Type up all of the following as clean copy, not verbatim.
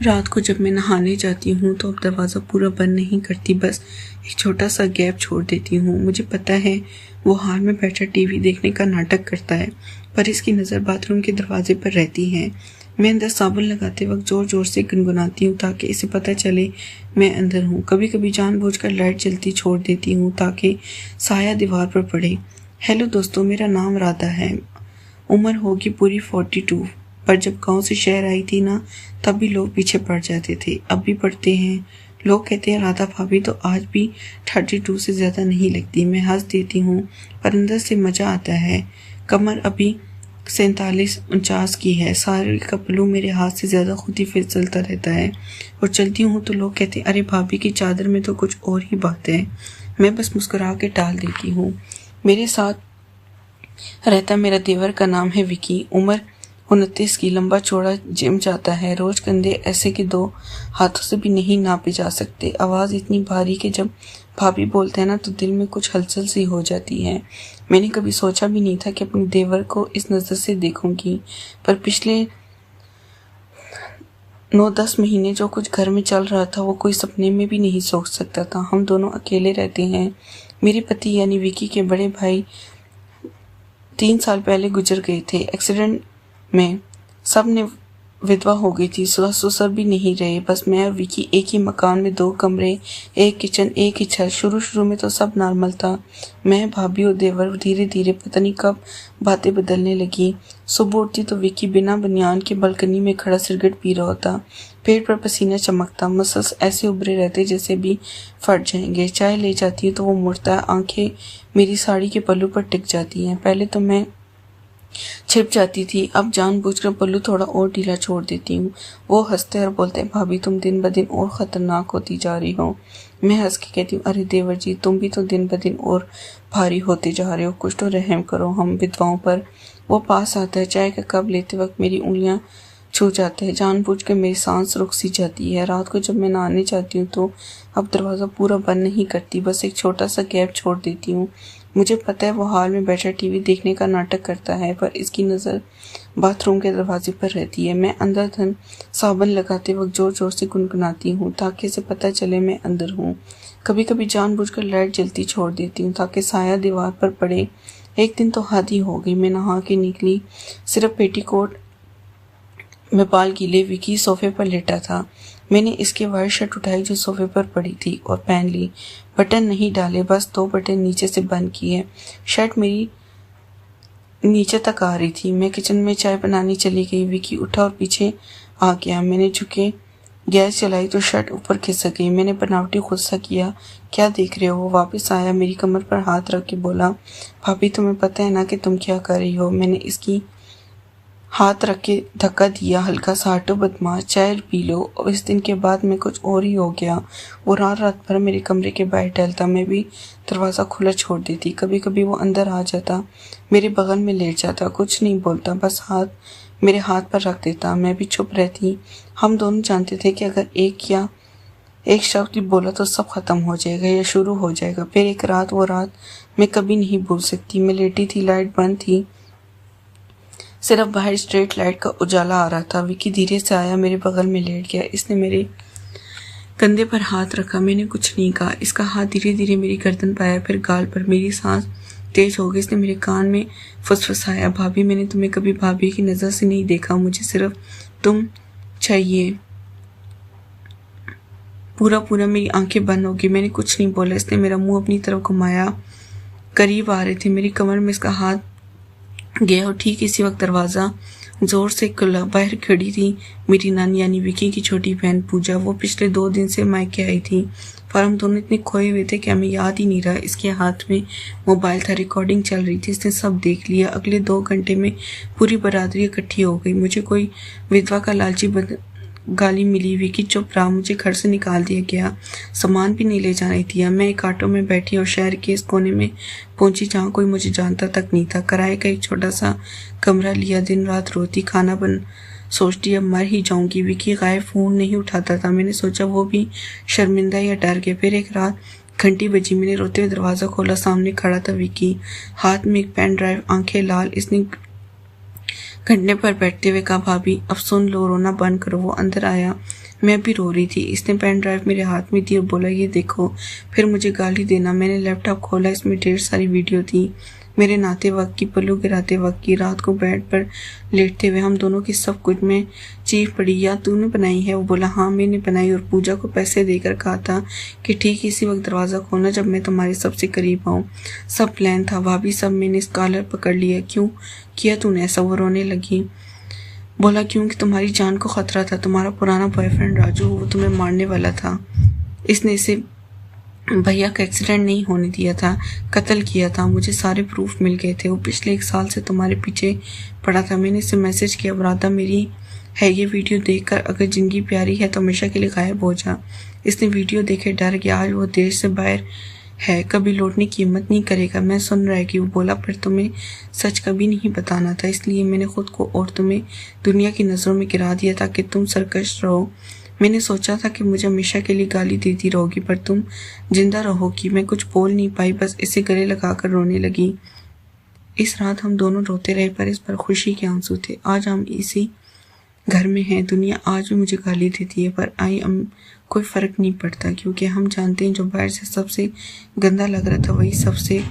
रात को जब मैं नहाने जाती हूँ तो अब दरवाज़ा पूरा बंद नहीं करती, बस एक छोटा सा गैप छोड़ देती हूँ। मुझे पता है वो हाल में बैठा टीवी देखने का नाटक करता है, पर इसकी नज़र बाथरूम के दरवाजे पर रहती है। मैं अंदर साबुन लगाते वक्त ज़ोर ज़ोर से गुनगुनाती हूँ ताकि इसे पता चले मैं अंदर हूँ। कभी कभी जानबूझकर लाइट जलती छोड़ देती हूँ ताकि साया दीवार पर पड़े। हेलो दोस्तों, मेरा नाम राधा है। उम्र होगी पूरी 42। पर जब गांव से शहर आई थी ना, तब भी लोग पीछे पड़ जाते थे, अब भी पड़ते हैं। लोग कहते हैं राधा भाभी तो आज भी 32 से ज़्यादा नहीं लगती। मैं हंस देती हूँ, पर अंदर से मज़ा आता है। कमर अभी 47-49 की है। सारे का पल्लू मेरे हाथ से ज़्यादा खुद ही फिसलता रहता है और चलती हूँ तो लोग कहते हैं अरे भाभी की चादर में तो कुछ और ही बात है। मैं बस मुस्कुरा के टाल देती हूँ। मेरे साथ रहता मेरा देवर का नाम है विकी। उम्र 29 की, लंबा चौड़ा, जिम जाता है। रोज कंधे ऐसे कि 2 हाथों से भी नहीं नापे जा सकते। आवाज़ इतनी भारी कि जब भाभी बोलते हैं ना तो दिल में कुछ हलचल सी हो जाती है। मैंने कभी सोचा भी नहीं था कि अपने देवर को इस नज़र से देखूंगी, पर पिछले 9-10 महीने जो कुछ घर में चल रहा था वो कोई सपने में भी नहीं सोच सकता था। हम दोनों अकेले रहते हैं। मेरे पति यानी विकी के बड़े भाई 3 साल पहले गुजर गए थे एक्सीडेंट में। सब ने विधवा हो गई थी, ससुर भी नहीं रहे। बस मैं और विकी एक ही मकान में 2 कमरे, एक किचन, एक ही छत। शुरू में तो सब नॉर्मल था। मैं, भाभी और देवर। धीरे धीरे पता नहीं कब बातें बदलने लगी। सुबह उठती तो विकी बिना बनियान के बालकनी में खड़ा सिगरेट पी रहा होता। पेट पर पसीना चमकता, मसल्स ऐसे उभरे रहते जैसे भी फट जाएंगे। चाय ले जाती है तो वो मुड़ता है, आंखें मेरी साड़ी के पल्लू पर टिक जाती हैं। पहले तो मैं छिप जाती थी, अब जानबूझकर पल्लू थोड़ा और ढीला छोड़ देती हूँ। वो हंसते और बोलते हैं भाभी तुम दिन ब दिन और खतरनाक होती जा रही हो। मैं हंस के कहती हूँ अरे देवर जी, तुम भी तो दिन ब दिन और भारी होते जा रहे हो, कुछ तो रहम करो हम विधवाओं पर। वो पास आता है, चाय का कप लेते वक्त मेरी उंगलियां छू जाते हैं। जानबूझ के मेरी सांस रुक सी जाती है। रात को जब मैं नहाने जाती हूँ तो अब दरवाज़ा पूरा बंद नहीं करती, बस एक छोटा सा गैप छोड़ देती हूँ। मुझे पता है वो हाल में बैठा टीवी देखने का नाटक करता है, पर इसकी नज़र बाथरूम के दरवाजे पर रहती है। मैं अंदर धन साबुन लगाते वक्त जोर जोर से गुनगुनाती हूँ ताकि इसे पता चले मैं अंदर हूँ। कभी कभी जानबूझकर लाइट जलती छोड़ देती हूँ ताकि साया दीवार पर पड़े। एक दिन तो हद ही हो गई। मैं नहा के निकली, सिर्फ पेटीकोट में बाल गीले। विकी सोफे पर लेटा था। मैंने इसकी वाइट शर्ट उठाई जो सोफे पर पड़ी थी और पहन ली। बटन नहीं डाले, बस 2 बटन नीचे से बंद किए। शर्ट मेरी नीचे तक आ रही थी। मैं किचन में चाय बनाने चली गई। विकी उठा और पीछे आ गया। मैंने झुके गैस चलाई तो शर्ट ऊपर खिसक गई। मैंने बनावटी गुस्सा किया, क्या देख रहे हो? वो वापस आया, मेरी कमर पर हाथ रख के बोला भाभी तुम्हें पता है ना कि तुम क्या कर रही हो? मैंने इसकी हाथ रख के धक्का दिया, हल्का सा, हटो बदमाश, चाय पी लो। और इस दिन के बाद मैं कुछ और ही हो गया। वो रात रात भर मेरे कमरे के बाहर टहलता, मैं भी दरवाज़ा खुला छोड़ देती। कभी कभी वो अंदर आ जाता, मेरे बगल में लेट जाता, कुछ नहीं बोलता, बस हाथ मेरे हाथ पर रख देता। मैं भी चुप रहती। हम दोनों जानते थे कि अगर एक शब्द भी बोला तो सब खत्म हो जाएगा या शुरू हो जाएगा। फिर एक रात, वो रात मैं कभी नहीं भूल सकती। मैं लेटी थी, लाइट बंद थी, सिर्फ बाहर स्ट्रीट लाइट का उजाला आ रहा था। विकी धीरे से आया, मेरे बगल में लेट गया। इसने मेरे कंधे पर हाथ रखा। मैंने कुछ नहीं कहा। इसका हाथ धीरे धीरे मेरी गर्दन पर आया, फिर गाल पर। मेरी सांस तेज हो गई। इसने मेरे कान में फुसफुसाया, भाभी मैंने तुम्हें कभी भाभी की नज़र से नहीं देखा, मुझे सिर्फ तुम चाहिए। पूरा मेरी आंखें बंद हो गई। मैंने कुछ नहीं बोला। इसने मेरा मुंह अपनी तरफ घुमाया। करीब आ रहे थे, मेरी कमर में इसका हाथ गया और ठीक इसी वक्त दरवाज़ा जोर से खुला। बाहर खड़ी थी मेरी नानी यानी विकी की छोटी बहन पूजा। वो पिछले 2 दिन से मायके आई थी, पर हम दोनों इतने खोए हुए थे कि हमें याद ही नहीं रहा। इसके हाथ में मोबाइल था, रिकॉर्डिंग चल रही थी, इसने सब देख लिया। अगले 2 घंटे में पूरी बरादरी इकट्ठी हो गई। मुझे कोई विधवा का लालची गाली मिली। विकी चुप रहा, मुझे घर से निकाल दिया गया, सामान भी नहीं ले जाने दिया। मैं एक ऑटो में बैठी और शहर के इस कोने में पहुंची जहाँ कोई मुझे जानता तक नहीं था। किराए का एक छोटा सा कमरा लिया। दिन रात रोती, खाना बन सोचती अब मर ही जाऊंगी। विकी गायब, फोन नहीं उठाता था। मैंने सोचा वो भी शर्मिंदा या डर गया। फिर एक रात घंटी बजी, मैंने रोते हुए दरवाज़ा खोला। सामने खड़ा था विकी, हाथ में एक पेन ड्राइव, आंखें लाल। इसने घंटे पर बैठते हुए कहा भाभी अब सुन लो, रोना बंद करो। वो अंदर आया, मैं भी रो रही थी। इसने पेन ड्राइव मेरे हाथ में दी और बोला, ये देखो, फिर मुझे गाली देना। मैंने लैपटॉप खोला, इसमें ढेर सारी वीडियो थी मेरे नहाते वक्त की, पल्लू गिराते वक्त की, रात को बेड पर लेटते हुए हम दोनों की। सब कुछ में चीख पड़ी, या तूने बनाई है? वो बोला, हाँ मैंने बनाई, और पूजा को पैसे देकर कहा था कि ठीक इसी वक्त दरवाज़ा खोलना जब मैं तुम्हारे सबसे करीब आऊँ। सब प्लान था भाभी, सब। मैंने कॉलर पकड़ लिया। क्यों किया तूने ऐसा? वो रोने लगी। बोला, क्योंकि तुम्हारी जान को खतरा था। तुम्हारा पुराना बॉयफ्रेंड राजू, वो तुम्हें मारने वाला था। इसने इसे भैया का एक्सीडेंट नहीं होने दिया था, कत्ल किया था। मुझे सारे प्रूफ मिल गए थे। वो पिछले 1 साल से तुम्हारे पीछे पड़ा था। मैंने इसे मैसेज किया, मुरादा मेरी है ये वीडियो देखकर अगर जिंदगी प्यारी है तो हमेशा के लिए गायब हो जा। इसने वीडियो देखे डर गया। आज वो देश से बाहर है, कभी लौटने की हिम्मत नहीं करेगा। मैं सुन रहा कि वो बोला, पर तुम्हें सच कभी नहीं बताना था, इसलिए मैंने खुद को और तुम्हें दुनिया की नज़रों में गिरा दिया ताकि तुम सरकश रहो। मैंने सोचा था कि मुझे हमेशा के लिए गाली देती रहोगी, पर तुम जिंदा रहोगी। मैं कुछ बोल नहीं पाई, बस इसे गले लगाकर रोने लगी। इस रात हम दोनों रोते रहे, पर इस पर खुशी के आंसू थे। आज हम इसी घर में हैं। दुनिया आज भी मुझे गाली देती है, पर कोई फ़र्क नहीं पड़ता, क्योंकि हम जानते हैं जो बाहर से सबसे गंदा लग रहा था वही सबसे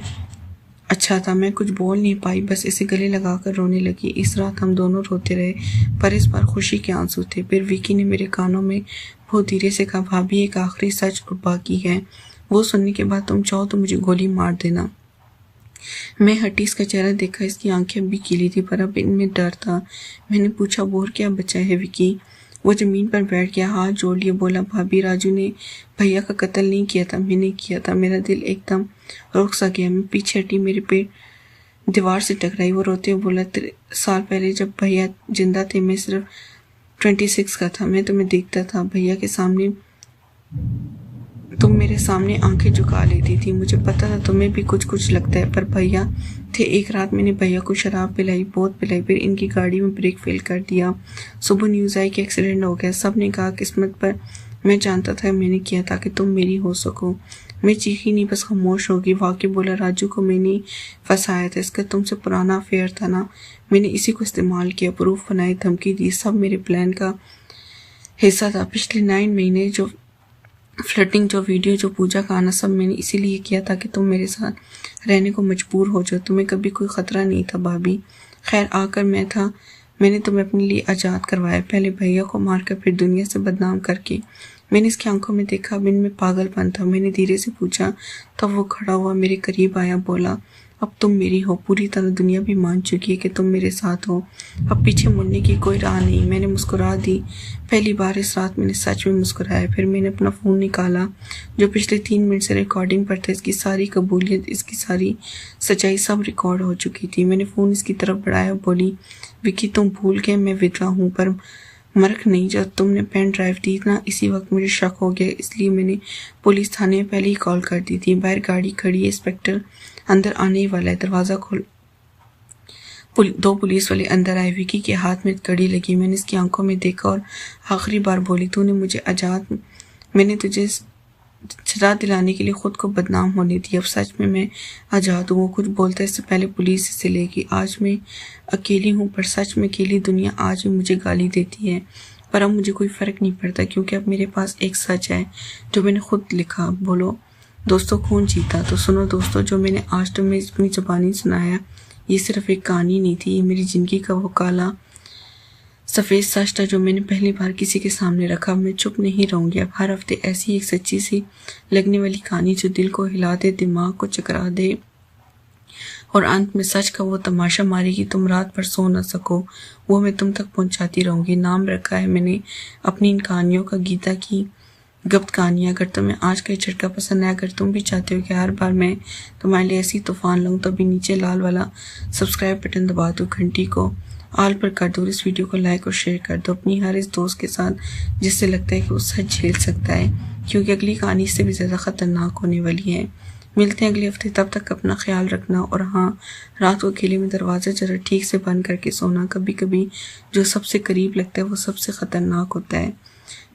अच्छा था। मैं कुछ बोल नहीं पाई, बस इसे गले लगाकर रोने लगी। इस रात हम दोनों रोते रहे, पर इस बार खुशी के आंसू थे। फिर विकी ने मेरे कानों में बहुत धीरे से कहा, भाभी एक आखिरी सच और बाकी है। वो सुनने के बाद तुम चाहो तो मुझे गोली मार देना। मैं हटी, इसका चेहरा देखा। इसकी आंखें भी गीली थी, पर अब इनमें डर था। मैंने पूछा, और क्या बचा है विकी? वो ज़मीन पर बैठ गया, हाथ जोड़ लिए, बोला, भाभी राजू ने भैया का कत्ल नहीं किया था, मैंने किया था। मेरा दिल एकदम रुक सा गया। मैं पीछे हटी, मेरे पेट दीवार से टकराई। वो रोते हुए बोला, 3 साल पहले जब भैया जिंदा थे मैं सिर्फ 26 का था। मैं तुम्हें देखता था भैया के सामने, तुम मेरे सामने आंखें झुका लेती थी। मुझे पता था तुम्हें भी कुछ कुछ लगता है, पर भैया थे। एक रात मैंने भैया को शराब पिलाई, बहुत पिलाई, फिर इनकी गाड़ी में ब्रेक फेल कर दिया। सुबह न्यूज़ आई कि एक्सीडेंट हो गया। सब ने कहा किस्मत, पर मैं जानता था मैंने किया ताकि तुम मेरी हो सको। मैं चीखी नहीं, बस खामोश होगी। वाकई बोला, राजू को मैंने फंसाया था, इसका तुमसे पुराना अफेयर था ना, मैंने इसी को इस्तेमाल किया, प्रूफ बनाई, धमकी दी, सब मेरे प्लान का हिस्सा था। पिछले 9 महीने जो फ्लर्टिंग, जो वीडियो, जो पूजा का आना, सब मैंने इसीलिए किया ताकि तुम मेरे साथ रहने को मजबूर हो जाओ। तुम्हें कभी कोई खतरा नहीं था भाभी। खैर आकर मैंने तुम्हें अपने लिए आज़ाद करवाया, पहले भैया को मारकर, फिर दुनिया से बदनाम करके। मैंने इसकी आंखों में देखा, अब इनमें पागलपन था। मैंने धीरे से पूछा, तब वो खड़ा हुआ, मेरे करीब आया, बोला, अब तुम मेरी हो। पूरी तरह दुनिया भी मान चुकी है कि तुम मेरे साथ हो। अब पीछे मुड़ने की कोई राह नहीं। मैंने मुस्कुरा दी। पहली बार इस रात मैंने सच में मुस्कुराया। फिर मैंने अपना फ़ोन निकाला जो पिछले 3 मिनट से रिकॉर्डिंग पर था। इसकी सारी कबूलियत, इसकी सारी सच्चाई सब रिकॉर्ड हो चुकी थी। मैंने फ़ोन इसकी तरफ बढ़ाया, बोली, विकी तुम भूल गए मैं विधवा हूँ, पर मर्क नहीं। जब तुमने पेन ड्राइव दी ना, इसी वक्त मुझे शक हो गया, इसलिए मैंने पुलिस थाने में पहले ही कॉल कर दी थी। बाहर गाड़ी खड़ी है, इंस्पेक्टर अंदर आने ही वाला है, दरवाज़ा खोल। 2 पुलिस वाले अंदर आए। विकी के हाथ में कड़ी लगी। मैंने इसकी आंखों में देखा और आखिरी बार बोली, तूने मुझे आज़ाद, मैंने तुझे सजा दिलाने के लिए खुद को बदनाम होने दी। अब सच में मैं आज़ाद हूँ। वो कुछ बोलता इससे पहले पुलिस इसे लेगी। आज मैं अकेली हूँ, पर सच में अकेली दुनिया आज भी मुझे गाली देती है, पर अब मुझे कोई फ़र्क नहीं पड़ता, क्योंकि अब मेरे पास एक सच है जो मैंने खुद लिखा। बोलो दोस्तों, कौन जीता? तो सुनो दोस्तों, जो मैंने आज तुम्हें अपनी ज़बानी सुनाया, ये सिर्फ एक कहानी नहीं थी, ये मेरी ज़िंदगी का वो काला सफ़ेद सच था जो मैंने पहली बार किसी के सामने रखा। मैं चुप नहीं रहूँगी। अब हर हफ्ते ऐसी एक सच्ची सी लगने वाली कहानी जो दिल को हिला दे, दिमाग को चकरा दे और अंत में सच का वो तमाशा मारेगी, तुम रात भर सो न सको, वो मैं तुम तक पहुँचाती रहूँगी। नाम रखा है मैंने अपनी इन कहानियों का गीता की गुप्त कहानियाँ। अगर तुम्हें आज का झटका पसंद आया, अगर तुम भी चाहते हो कि हर बार मैं तुम्हारे लिए ऐसी तूफान लाऊं, तो अभी नीचे लाल वाला सब्सक्राइब बटन दबा दो, घंटी को ऑल पर कर दो, इस वीडियो को लाइक और शेयर कर दो अपनी हर इस दोस्त के साथ जिससे लगता है कि वो सच झेल सकता है, क्योंकि अगली कहानी इससे भी ज़्यादा ख़तरनाक होने वाली है। मिलते हैं अगले हफ्ते, तब तक अपना ख्याल रखना। और हाँ, रात को अकेले में दरवाज़ा जरा ठीक से बंद करके सोना। कभी कभी जो सबसे करीब लगता है वो सबसे ख़तरनाक होता है।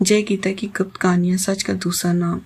जय गीता की गुप्त कहानियाँ, सच का दूसरा नाम।